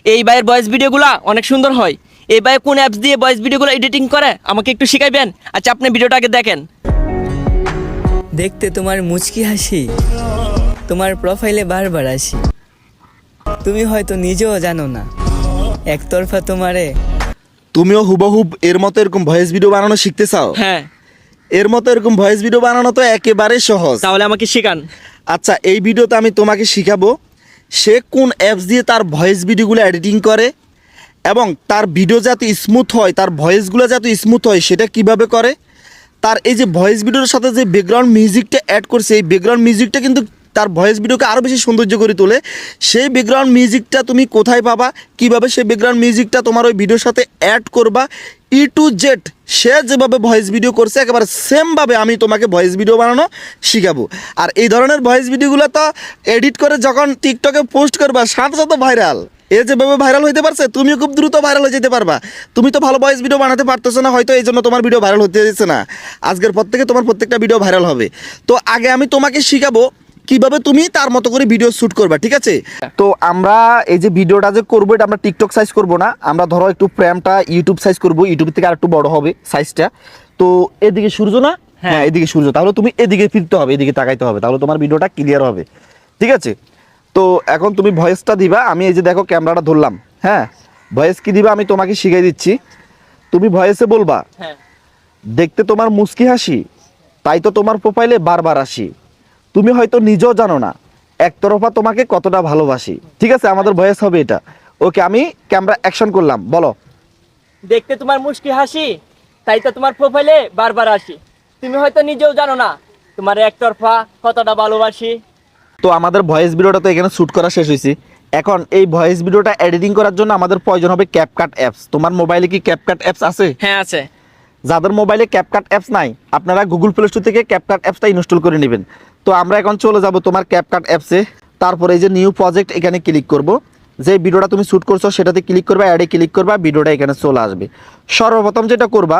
এই ভাইয়ের ভয়েস ভিডিওগুলো অনেক সুন্দর হয়। এই ভাই কোন অ্যাপস দিয়ে ভয়েস ভিডিওগুলো এডিটিং করে আমাকে একটু শিখাইবেন? আচ্ছা, আপনি ভিডিওটা আগে দেখেন। দেখতে তোমার মুচকি হাসি, তোমার প্রোফাইলে বারবার আসি। তুমি হয়তো নিজেও জানো না, একতরফা তোমারে। তুমিও হুবহুব এর মতো এরকম ভয়েস ভিডিও বানানো শিখতে চাও? হ্যাঁ, এর মতো এরকম ভয়েস ভিডিও বানানো তো একেবারে সহজ। তাহলে আমাকে শেখান। আচ্ছা, এই ভিডিওতে আমি তোমাকে শিখাবো সে কোন অ্যাপস দিয়ে তার ভয়েস ভিডিওগুলো এডিটিং করে এবং তার ভিডিও যাতে স্মুথ হয়, তার ভয়েসগুলো যাতে স্মুথ হয় সেটা কিভাবে করে। তার এই যে ভয়েস ভিডিওর সাথে যে ব্যাকগ্রাউন্ড মিউজিকটা অ্যাড করছে, এই ব্যাকগ্রাউন্ড মিউজিকটা কিন্তু তার ভয়েস ভিডিওকে আরও বেশি সৌন্দর্য করে তোলে। সেই ব্যাকগ্রাউন্ড মিউজিকটা তুমি কোথায় পাবা, কিভাবে সেই ব্যাকগ্রাউন্ড মিউজিকটা তোমার ওই ভিডিওর সাথে অ্যাড করবা, টু জেড সে যেভাবে ভয়েস ভিডিও করছে একেবারে সেমভাবে আমি তোমাকে ভয়েস ভিডিও বানানো শিখাবো। আর এই ধরনের ভয়েস ভিডিওগুলো তো এডিট করে যখন টিকটকে পোস্ট করবা সাথে সাথে ভাইরাল। এ যেভাবে ভাইরাল হইতে পারছে, তুমিও খুব দ্রুত ভাইরাল হয়ে যেতে পারবা। তুমি তো ভালো ভয়েস ভিডিও বানাতে পারতেছো না, হয়তো এই জন্য তোমার ভিডিও ভাইরাল হতে দিচ্ছে না। আজকের পর থেকে তোমার প্রত্যেকটা ভিডিও ভাইরাল হবে। তো আগে আমি তোমাকে শিখাবো কিভাবে তুমি তার মতো করে ভিডিও শ্যুট করবা, ঠিক আছে? তো আমরা এই যে ভিডিওটা যে করবো এটা আমরা টিকটক সাইজ করবো না, আমরা ধরো একটু ফ্রেমটা ইউটিউব সাইজ করবো, ইউটিউব থেকে আর একটু বড় হবে সাইজটা। তো এদিকে সূর্য না, হ্যাঁ এদিকে সূর্য, তাহলে তুমি এদিকে ফিরতে হবে, এদিকে তাকাইতে হবে, তাহলে তোমার ভিডিওটা ক্লিয়ার হবে, ঠিক আছে? তো এখন তুমি ভয়েসটা দিবা। আমি এই যে দেখো ক্যামেরাটা ধরলাম, হ্যাঁ ভয়েস কি দিবা আমি তোমাকে শিখিয়ে দিচ্ছি। তুমি ভয়েসে বলবা, হ্যাঁ, দেখতে তোমার মুচকি হাসি, তাই তো তোমার প্রোফাইলে বারবার আসি। তুমি হয়তো নিজেও জানো না, একতরফা তোমাকে কতটা ভালোবাসি। ঠিক আছে, আমাদের ভয়েস হবে এটা। ওকে, আমি ক্যামেরা অ্যাকশন করলাম, বলো। দেখতে তোমার মুচকি হাসি, তাই তো তোমার প্রোফাইলে বারবার আসি। তুমি হয়তো নিজেও জানো না, তোমার একতরফা কতটা ভালোবাসি। তো আমাদের ভয়েস ভিডিওটা তো এখানে শ্যুট করা শেষ হয়েছে। এখন এই ভয়েস ভিডিওটা এডিটিং করার জন্য আমাদের প্রয়োজন হবে ক্যাপকাট অ্যাপস। তোমার মোবাইলে কি ক্যাপকাট অ্যাপস আছে? হ্যাঁ আছে। যাদের মোবাইলে ক্যাপকাট অ্যাপস নাই, আপনারা গুগল প্লে স্টোর থেকে ক্যাপকাট অ্যাপসটা ইনস্টল করে নেবেন। তো আমরা এখন চলে যাব তোমার ক্যাপকাট অ্যাপসে। তারপরে এই যে নিউ প্রজেক্ট এখানে ক্লিক করব। যে ভিডিওটা তুমি শ্যুট করছো সেটাতে ক্লিক করবা, অ্যাডে ক্লিক করবা, ভিডিওটা এখানে চলে আসবে। সর্বপ্রথম যেটা করবা,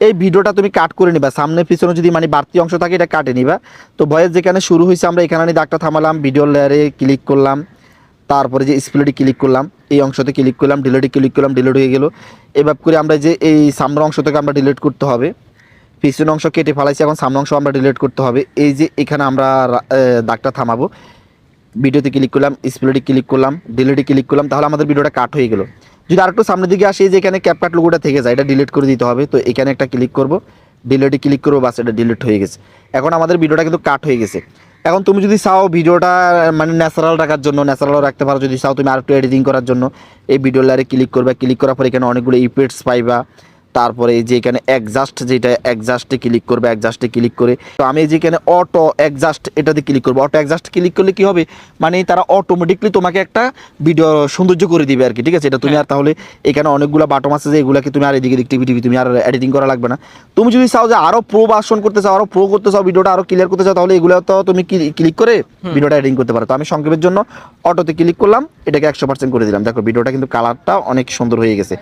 এই ভিডিওটা তুমি কাট করে নিবা। সামনে পিছনে যদি মানে বাড়তি অংশ থাকে এটা কাটে নিবা। তো ভয়েস যেখানে শুরু হয়েছে আমরা এখানে দাগটা থামালাম, ভিডিও লেয়ারে ক্লিক করলাম, তারপরে যে স্প্লিটে ক্লিক করলাম, এই অংশতে ক্লিক করলাম, ডিলিটে ক্লিক করলাম, ডিলিট হয়ে গেল। এভাবে করে আমরা যে এই সামনের অংশ থেকে আমরা ডিলিট করতে হবে, পিছনের অংশ কেটে ফেলাইছি, এখন সামনের অংশ আমরা ডিলিট করতে হবে। এই যে এখানে আমরা দাগটা থামাবো, ভিডিওতে ক্লিক করলাম, স্প্লিটে ক্লিক করলাম, ডিলিটে ক্লিক করলাম, তাহলে আমাদের ভিডিওটা কাট হয়ে গেল। যদি আরেকটু সামনের দিকে আসি, যে এখানে ক্যাপকাট লোগোটা থেকে যায়, এটা ডিলিট করে দিতে হবে। তো এখানে একটা ক্লিক করব, ডিলিটে ক্লিক করবো, বাস এটা ডিলিট হয়ে গেছে। এখন আমাদের ভিডিওটা কিন্তু কাট হয়ে গেছে। এখন তুমি যদি চাও ভিডিওটা মানে ন্যাচারাল রাখার জন্য ন্যাচারাল রাখতে পারো, যদি চাও তুমি আরেকটু এডিটিং করার জন্য এই ভিডিও লেয়ারে ক্লিক করবে। ক্লিক করার পর এখানে অনেকগুলো ইফেক্টস পাইবা। তারপরে এই যে এখানে অ্যাডজাস্ট, যেটা অ্যাডজাস্টে ক্লিক করবে, অ্যাডজাস্টে ক্লিক করে তো আমি এই যে এখানে অটো অ্যাডজাস্ট এটাতে ক্লিক করবো। অটো অ্যাডজাস্ট ক্লিক করলে কি হবে, মানে তারা অটোমেটিকলি তোমাকে একটা ভিডিও সৌন্দর্য করে দিবে আর কি, ঠিক আছে? এটা তুমি আর তাহলে এখানে অনেকগুলো বাটন আছে যে এগুলোকে তুমি আর এদিকে টিভি তুমি আর এডিটিং করা লাগবে না। তুমি যদি চাও যে আরও প্রো ভার্সন করতে চাও, আরও প্রো করতে চাও, ভিডিওটা আরও ক্লিয়ার করতে চাও, তাহলে এগুলো তো তুমি ক্লিক করে ভিডিওটা এডিটিং করতে পারো। তো আমি সংক্ষেপের জন্য অটোতে ক্লিক করলাম, এটাকে 100% করে দিলাম। দেখো ভিডিওটা কিন্তু কালারটা অনেক সুন্দর হয়ে গেছে।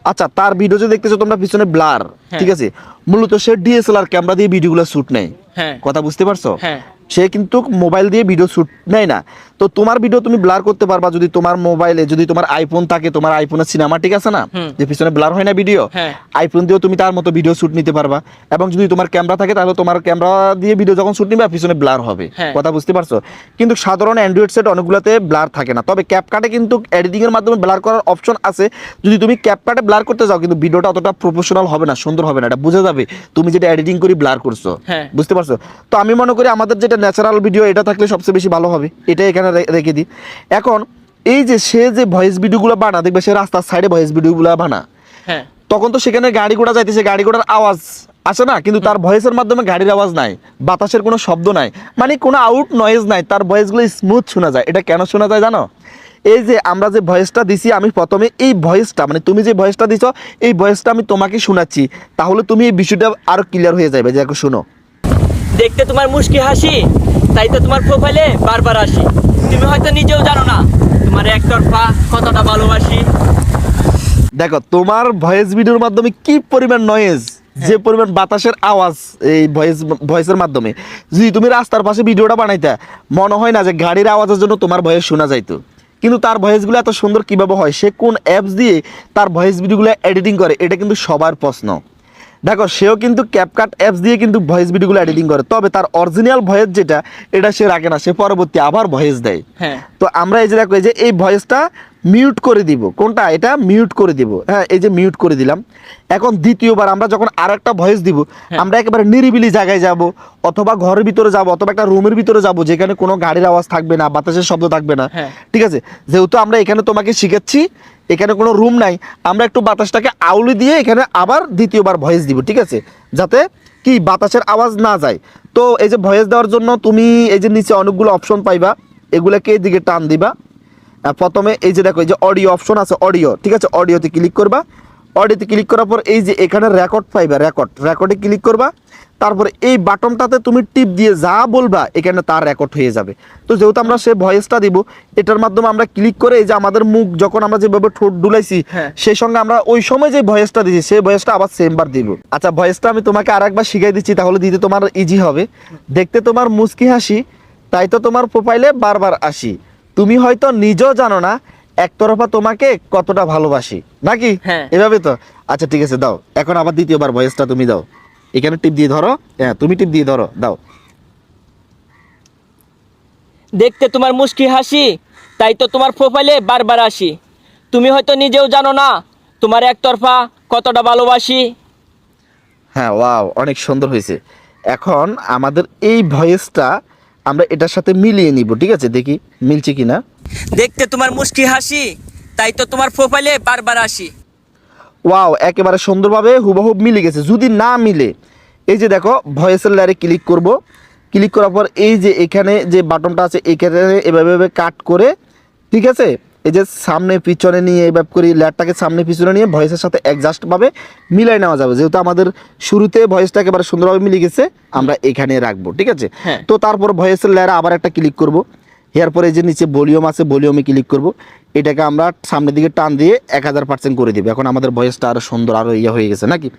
আচ্ছা, তার ভিডিও যে দেখতেছো তোমরা পিছনে ব্লার, ঠিক আছে, মূলত সে ডিএসএলআর ক্যামেরা দিয়ে ভিডিওগুলো শুট নেয়। হ্যাঁ, কথা বুঝতে পারছো? হ্যাঁ। সে কিন্তু মোবাইল দিয়ে ভিডিও শুট নেয় না। তো তোমার ভিডিও তুমি ব্লার করতে পারবা যদি তোমার মোবাইলে, যদি তোমার আইফোন থাকে, তোমার আইফোনের সিনেমাটিক আছে না, যে পিছনে ব্লার হয় না ভিডিও, আইফোন দিয়েও তুমি তার মতো ভিডিও শুট নিতে পারবা। এবং যদি তোমার ক্যামেরা থাকে তাহলে তোমার ক্যামেরা দিয়ে ভিডিও যখন শুট নিবে পিছনে ব্লার হবে। কথা বুঝতে পারছো? কিন্তু সাধারণ অ্যান্ড্রয়েড সেট অনেকগুলোতে ব্লার থাকে না। তবে ক্যাপকাটে কিন্তু এডিটিং এর মাধ্যমে ব্লার করার অপশন আছে। যদি তুমি ক্যাপকাটে ব্লার করতে যাও কিন্তু ভিডিওটা অতটা প্রফেশনাল হবে না, সুন্দর হবে না, এটা বুঝে যাবে তুমি যেটা এডিটিং করে ব্লার করছো। বুঝতে পারছো? তো আমি মনে করি আমাদের যেটা ন্যাচারাল ভিডিও এটা থাকলে সবচেয়ে বেশি ভালো হবে, এটা এখানে রেখে দিই। এখন এই যে সে যে ভয়েস ভিডিওগুলো বানা, দেখবে সে রাস্তার সাইডে ভয়েস ভিডিওগুলো বানা, তখন তো সেখানে গাড়ি ঘোড়া যাইতেছে, গাড়ি ঘোড়ার আওয়াজ আসে না, কিন্তু তার ভয়েসের মাধ্যমে গাড়ির আওয়াজ নাই, বাতাসের কোনো শব্দ নাই, মানে কোনো আউট নয়েজ নাই, তার ভয়েসগুলো স্মুথ শোনা যায়। এটা কেন শোনা যায় জানো? এই যে আমরা যে ভয়েসটা দিছি, আমি প্রথমে এই ভয়েসটা মানে তুমি যে ভয়েসটা দিছো এই ভয়েসটা আমি তোমাকে শোনাচ্ছি, তাহলে তুমি এই বিষয়টা আরো ক্লিয়ার হয়ে যাবে। যে শোনো, দেখতে তোমার মুচকি হাসি, তাই তো তোমার প্রোফাইলে বারবার আসি। তুমি হয়তো নিজেও জানো না, তোমার একতরফা কতটা ভালোবাসি। দেখো তোমার ভয়েস ভিডিওর মাধ্যমে কি পরিমাণ নয়েজ, যে পরিমাণ বাতাসের আওয়াজ এই ভয়েসের মাধ্যমে। যদি তুমি রাস্তার পাশে ভিডিওটা বানাইতা, মনে হয় না যে গাড়ির আওয়াজের জন্য তোমার ভয়েস শোনা যাইতো। কিন্তু তার ভয়েসগুলো এত সুন্দর কিভাবে হয়, সে কোন অ্যাপস দিয়ে তার ভয়েস ভিডিওগুলো এডিটিং করে, এটা কিন্তু সবার প্রশ্ন। দেখো সেও কিন্তু ক্যাপকাট অ্যাপস দিয়ে কিন্তু ভয়েস ভিডিওগুলো এডিটিং করে, তবে তার অরিজিনাল ভয়েস যেটা এটা সে রাখে না, সে পরবর্তী আবার ভয়েস দেয়। হ্যাঁ তো আমরা এই যে দেখো এই যে এই ভয়েসটা মিউট করে দিব, কোনটা এটা মিউট করে দিব, হ্যাঁ এই যে মিউট করে দিলাম। এখন দ্বিতীয়বার আমরা যখন আর একটা ভয়েস দিব, আমরা একেবারে নিরিবিলি জায়গায় যাব, অথবা ঘরের ভিতরে যাব, অথবা একটা রুমের ভিতরে যাব যেখানে কোনো গাড়ির আওয়াজ থাকবে না, বাতাসের শব্দ থাকবে না। হ্যাঁ। ঠিক আছে, যেহেতু আমরা এখানে তোমাকে শিখাচ্ছি, এখানে কোনো রুম নাই, আমরা একটু বাতাসটাকে আউলি দিয়ে এখানে আবার দ্বিতীয়বার ভয়েস দিব, ঠিক আছে, যাতে কি বাতাসের আওয়াজ না যায়। তো এই যে ভয়েস দেওয়ার জন্য তুমি এই যে নিচে অনেকগুলো অপশন পাইবা, এগুলাকে এইদিকে টান দিবা। প্রথমে এই যে দেখো এই যে অডিও অপশন আছে, অডিও, ঠিক আছে, অডিওতে ক্লিক করবা। অডিওতে ক্লিক করার পর এই যে এখানে রেকর্ড পাইবা, রেকর্ডে ক্লিক করবা। তারপরে এই বাটনটাতে তুমি টিপ দিয়ে যা বলবা এখানে তার রেকর্ড হয়ে যাবে। তো যেহেতু আমরা সে ভয়েসটা দিব, এটার মাধ্যমে আমরা ক্লিক করে এই যে আমাদের মুখ যখন আমরা যেভাবে ঠোঁট ডুলাইছি, হ্যাঁ। সেই সঙ্গে আমরা ওই সময় যে ভয়েসটা দিছি সেই ভয়েসটা আবার সেম বার দিব। আচ্ছা ভয়েসটা আমি তোমাকে আরেকবার শিখাই দিচ্ছি, তাহলে দিতে তোমার ইজি হবে। দেখতে তোমার মুচকি হাসি, তাই তো তোমার প্রোফাইলে বারবার আসি, তুমি হয়তো নিজেও জানো না একতরফা তোমাকে কতটা ভালোবাসি, নাকি? হ্যাঁ। এভাবে তো। আচ্ছা ঠিক আছে, দাও এখন আবার দ্বিতীয়বার ভয়েসটা তুমি দাও, এখানে টিপ দিয়ে ধরো, হ্যাঁ তুমি টিপ দিয়ে ধরো, দাও। দেখতে তোমার মুচকি হাসি, তাই তো তোমার প্রোফাইলে বারবার আসি, তুমি হয়তো নিজেও জানো না তোমার একতরফা কতটা ভালোবাসি। হ্যাঁ ওয়াও, অনেক সুন্দর হয়েছে। এখন আমাদের এই ভয়েসটা আমরা এটার সাথে মিলিয়ে নিব, ঠিক আছে, দেখি মিলছে কিনা। দেখতে তোমার মুচকি হাসি, তাই তো তোমার প্রোফাইলে বারবার আসি। ওয়াও, একেবারে সুন্দরভাবে হুবহুব মিলে গেছে। যদি না মিলে এই যে দেখো ভয়েসের লেয়ারে ক্লিক করব, ক্লিক করার পর এই যে এখানে যে বাটনটা আছে এখানে এভাবে কাট করে, ঠিক আছে, এই যে সামনে পিছনে নিয়ে এভাবে করে লেয়ারটাকে সামনে পিছনে নিয়ে ভয়েসের সাথে অ্যাডজাস্টভাবে মিলাই নেওয়া যাবে। যেহেতু আমাদের শুরুতে ভয়েসটা একেবারে সুন্দরভাবে মিলে গেছে, আমরা এখানে রাখবো, ঠিক আছে। হ্যাঁ। তো তারপর ভয়েসের লেয়ারে আবার একটা ক্লিক করব, এরপরে এই যে নিচে ভলিউম আছে ভলিউমে ক্লিক করব, এটাকে আমরা সামনের দিকে টান দিয়ে 1000% করে দিব। এখন আমাদের ভয়েসটা আরো সুন্দর আরো ইয়ে হয়ে গেছে, নাকি?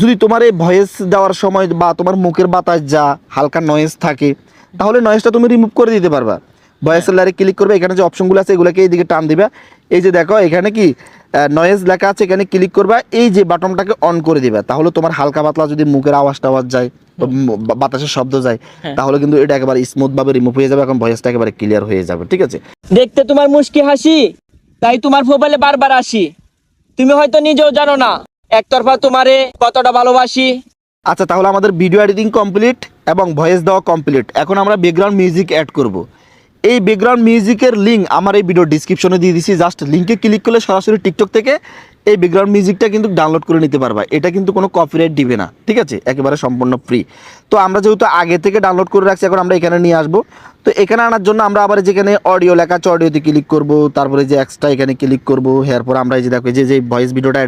যদি তোমার এই ভয়েস দেওয়ার সময় বা তোমার মুখের বাতাস যা হালকা নয়েজ থাকে, তাহলে নয়েজটা তুমি রিমুভ করে দিতে পারবা। ভয়েসের লেয়ারে ক্লিক করবে, এখানে যে অপশনগুলো আছে এগুলোকে এইদিকে টান দিবা। এই যে দেখো এখানে কি নয়েজ লেখা আছে, এখানে ক্লিক করবা, এই যে বাটনটাকে অন করে দিবা। তাহলে তোমার হালকা পাতলা যদি মুখের আওয়াজ টাওয়াজ যায়, বাতাসের শব্দ যায়, তাহলে কিন্তু এটা একেবারে স্মুথ ভাবে রিমুভ হয়ে যাবে, এখন ভয়েসটা একেবারে ক্লিয়ার হয়ে যাবে, ঠিক আছে। দেখতে তোমার মুচকি হাসি, তাই তোমার প্রোফাইলে বারবার আসি, তুমি হয়তো নিজেও জানো না একতরফা তোমারে কতটা ভালোবাসি। আচ্ছা তাহলে আমাদের ভিডিও এডিটিং কমপ্লিট এবং ভয়েস দেওয়া কমপ্লিট। এখন আমরা ব্যাকগ্রাউন্ড মিউজিক অ্যাড করব। এই ব্যাকগ্রাউন্ড মিউজিকের লিঙ্ক আমার এই ভিডিও ডিসক্রিপশনে দিয়ে দিছি, জাস্ট লিঙ্কে ক্লিক করলে সরাসরি টিকটক থেকে এই ব্যাকগ্রাউন্ড মিউজিকটা কিন্তু ডাউনলোড করে নিতে পারবা। এটা কিন্তু কোনো কপিরাইট দিবে না, ঠিক আছে, একেবারে সম্পূর্ণ ফ্রি। তো আমরা যেহেতু আগে থেকে ডাউনলোড করে রাখছি, এখন আমরা এখানে নিয়ে আসবো। তো এখানে আনার জন্য আমরা আবার যেখানে অডিও লেখা আছে অডিওতে ক্লিক করব, তারপরে যে এক্সট্রা এখানে ক্লিক করব, এরপর আমরা এই যে দেখো যে ভয়েস ভিডিওটা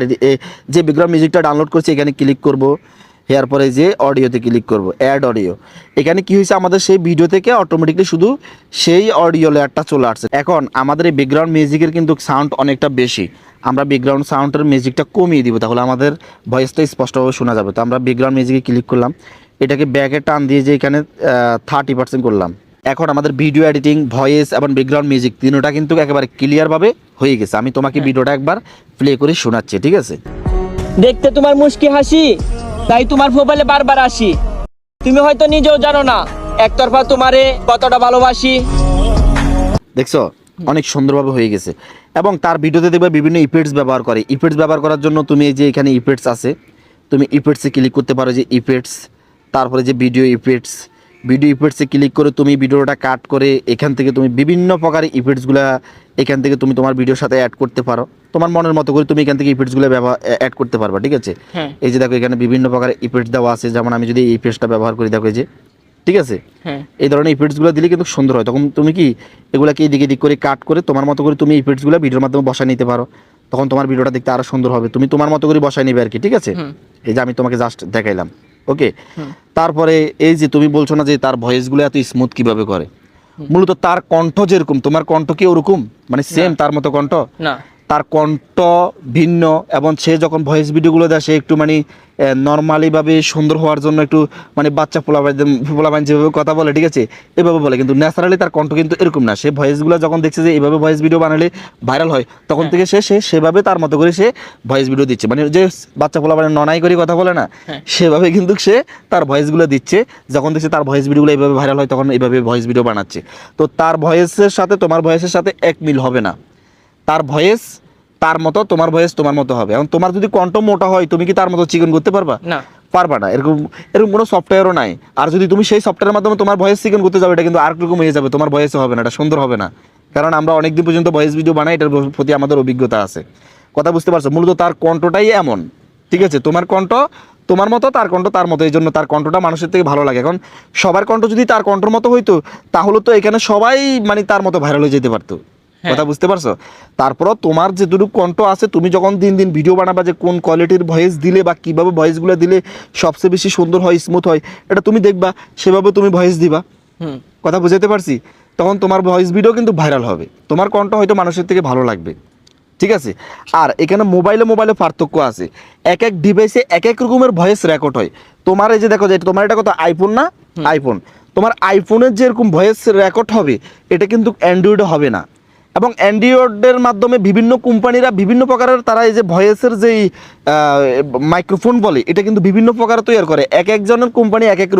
যে ব্যাকগ্রাউন্ড মিউজিকটা ডাউনলোড করছি এখানে ক্লিক করব, এরপরে যে অডিওতে ক্লিক করব, অ্যাড অডিও। এখানে কি হয়েছে, আমাদের সেই ভিডিও থেকে অটোমেটিকলি শুধু সেই অডিও লেয়ারটা চলে আসছে। এখন আমাদের এই ব্যাকগ্রাউন্ড মিউজিকের কিন্তু সাউন্ড অনেকটা বেশি, আমরা ব্যাকগ্রাউন্ড সাউন্ডের মিউজিকটা কমিয়ে দিব, তাহলে আমাদের ভয়েসটা স্পষ্টভাবে শোনা যাবে। তো আমরা ব্যাকগ্রাউন্ড মিউজিকে ক্লিক করলাম, এটাকে ব্যাকে টান দিয়ে যে এখানে 30% করলাম। এখন আমাদের ভিডিও এডিটিং, ভয়েস এবং ব্যাকগ্রাউন্ড মিউজিক তিনটা কিন্তু একেবারে ক্লিয়ারভাবে হয়ে গেছে। আমি তোমাকে ভিডিওটা একবার প্লে করে শোনাচ্ছি, ঠিক আছে। দেখতে তোমার মুচকি হাসি, তাই তোমার প্রোফাইলে বারবার আসি, তুমি হয়তো নিজেও জানো না একতরফা তোমারে কতটা ভালোবাসি। দেখছো অনেক সুন্দরভাবে হয়ে গেছে। এবং তার ভিডিওতে দেখবে বিভিন্ন ইফেক্টস ব্যবহার করে। ইফেক্টস ব্যবহার করার জন্য তুমি এই যে এখানে ইফেক্টস আছে, তুমি ইফেক্টসে ক্লিক করতে পারো, যে ইফেক্টস, তারপরে যে ভিডিও ইফেক্টসে ক্লিক করে তুমি ভিডিওটা কাট করে এখান থেকে তুমি বিভিন্ন প্রকার ইফেক্টসগুলো এখান থেকে তুমি তোমার ভিডিওর সাথে অ্যাড করতে পারো। তোমার মনের মতো করে তুমি এখান থেকে ইফেক্টসগুলো অ্যাড করতে পারবা, ঠিক আছে। এই যে দেখো এখানে বিভিন্ন প্রকার ইফেক্টস দেওয়া আছে, যেমন আমি যদি এই ইফেক্টসটা ব্যবহার করি, দেখো এই যে, ঠিক আছে, এই ধরনের ইফেক্টসগুলো দিলে কিন্তু সুন্দর হয়। তখন তুমি কি এগুলাকে এদিকে এদিক করে কাট করে তোমার মতো করে তুমি ইফেক্টসগুলো ভিডিওর মাধ্যমে বসায় নিতে পারো, তখন তোমার ভিডিওটা দেখতে আরো সুন্দর হবে। তুমি তোমার মতো করে বসায় নিবে আর কি, ঠিক আছে। এই যে আমি তোমাকে জাস্ট দেখাইলাম, ওকে। তারপরে এই যে তুমি বলছো না যে তার ভয়েসগুলো এত স্মুথ কিভাবে করে, মূলত তার কণ্ঠ যেরকম, তোমার কণ্ঠ কি ওরকম, মানে সেম তার মতো কণ্ঠ না। তার কণ্ঠ ভিন্ন, এবং সে যখন ভয়েস ভিডিওগুলো দেয় সে একটু মানে নর্মালিভাবে সুন্দর হওয়ার জন্য একটু মানে বাচ্চা পোলাপান যেভাবে কথা বলে, ঠিক আছে, এভাবে বলে, কিন্তু ন্যাচারালি তার কণ্ঠ কিন্তু এরকম না। সে ভয়েসগুলো যখন দেখছে যে এইভাবে ভয়েস ভিডিও বানালে ভাইরাল হয়, তখন থেকে সে সেভাবে তার মতো করে সে ভয়েস ভিডিও দিচ্ছে, মানে যে বাচ্চা পোলাপান ননাই করে কথা বলে না, সেভাবে কিন্তু সে তার ভয়েসগুলো দিচ্ছে। যখন দেখছে তার ভয়েস ভিডিওগুলো এইভাবে ভাইরাল হয়, তখন এইভাবে ভয়েস ভিডিও বানাচ্ছে। তো তার ভয়েসের সাথে তোমার ভয়েসের সাথে এক মিল হবে না। তার ভয়েস তার মতো, তোমার ভয়েস তোমার মতো হবে। এখন তোমার যদি কণ্ঠ মোটা হয়, তুমি কি তার মতো চিকন করতে পারবা? না, পারবা না। এরকম এরকম কোনো সফটওয়্যারও নাই। আর যদি তুমি সেই সফটওয়্যারের মাধ্যমে তোমার ভয়েস চিকন করতে যাবে, এটা কিন্তু আর রকম হয়ে যাবে, তোমার ভয়েসও হবে না, এটা সুন্দর হবে না। কারণ আমরা অনেকদিন পর্যন্ত ভয়েস ভিডিও বানাই, এটার প্রতি আমাদের অভিজ্ঞতা আছে। কথা বুঝতে পারছো? মূলত তার কণ্ঠটাই এমন, ঠিক আছে, তোমার কণ্ঠ তোমার মতো, তার কণ্ঠ তার মতো, এই জন্য তার কণ্ঠটা মানুষের থেকে ভালো লাগে। এখন সবার কণ্ঠ যদি তার কণ্ঠর মতো হইতো, তাহলে তো এখানে সবাই মানে তার মতো ভাইরাল হয়ে যেতে পারতো। কথা বুঝতে পারছো? তারপরও তোমার যেটুকু কণ্ঠ আছে, তুমি যখন দিন দিন ভিডিও বানাবা, যে কোন কোয়ালিটির ভয়েস দিলে বা কীভাবে ভয়েসগুলো দিলে সবচেয়ে বেশি সুন্দর হয়, স্মুথ হয়, এটা তুমি দেখবা, সেভাবে তুমি ভয়েস দিবা। কথা বুঝাতে পারছি? তখন তোমার ভয়েস ভিডিও কিন্তু ভাইরাল হবে, তোমার কণ্ঠ হয়তো মানুষের থেকে ভালো লাগবে, ঠিক আছে। আর এখানে মোবাইলে পার্থক্য আছে। এক এক ডিভাইসে এক এক রকমের ভয়েস রেকর্ড হয়। তোমার এই যে দেখো, যে তোমার এটা কত আইফোন না, আইফোন, তোমার আইফোনের যেরকম ভয়েস রেকর্ড হবে, এটা কিন্তু অ্যান্ড্রয়েডে হবে না। এবং অ্যান্ড্রয়েডের মাধ্যমে বিভিন্ন কোম্পানিরা বিভিন্ন প্রকারের তারা এই যে ভয়েসের যেই মাইক্রোফোন বলে, এটা কিন্তু বিভিন্ন প্রকার তৈরি করে। এক একজনের কোম্পানি এক এক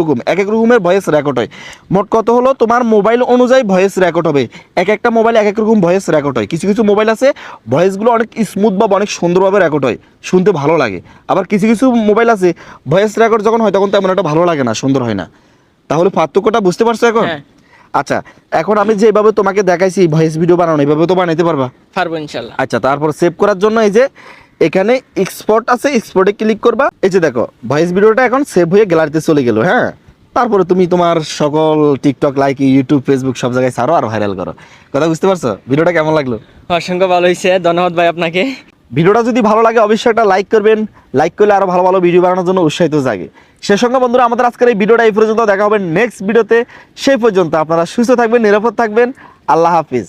রকমের ভয়েস রেকর্ড হয়। মোট কত হলো, তোমার মোবাইল অনুযায়ী ভয়েস রেকর্ড হবে। এক একটা মোবাইল এক এক রকম ভয়েস রেকর্ড হয়। কিছু কিছু মোবাইল আছে ভয়েসগুলো অনেক স্মুথ বা অনেক সুন্দরভাবে রেকর্ড হয়, শুনতে ভালো লাগে। আবার কিছু কিছু মোবাইল আছে ভয়েস রেকর্ড যখন হয়, তখন তেমন একটা ভালো লাগে না, সুন্দর হয় না। তাহলে পার্থক্যটা বুঝতে পারছো এখন? আচ্ছা, এখন আমি যেভাবে তোমাকে দেখাইছি ভয়েস ভিডিও বানানো, এইভাবে তো বানাইতে পারবা? পারবো ইনশাল্লাহ। আচ্ছা, তারপর সেভ করার জন্য এই যে এখানে এক্সপোর্ট আছে, এক্সপোর্টে ক্লিক করবা। এই যে দেখো ভয়েস ভিডিওটা এখন সেভ হয়ে গ্যালারিতে চলে গেল। হ্যাঁ, তারপরে তুমি তোমার সকল টিকটক, লাইক, ইউটিউব, ফেসবুক সব জায়গায় ছাড়ো আর ভাইরাল করো। কথা বুঝতে পারছো? ভিডিওটা কেমন লাগলো? অসংখ্য ভালো হয়েছে, ধন্যবাদ ভাই আপনাকে। ভিডিওটা যদি ভালো লাগে অবশ্যই একটা লাইক করবেন। লাইক করলে আরো ভালো ভালো ভিডিও বানানোর জন্য উৎসাহিত জাগে। সে সঙ্গে বন্ধুরা, আমাদের আজকের এই ভিডিওটা এই পর্যন্ত, দেখা হবে নেক্সট ভিডিওতে। সেই পর্যন্ত আপনারা সুস্থ থাকবেন, নিরাপদ থাকবেন। আল্লাহ হাফিজ।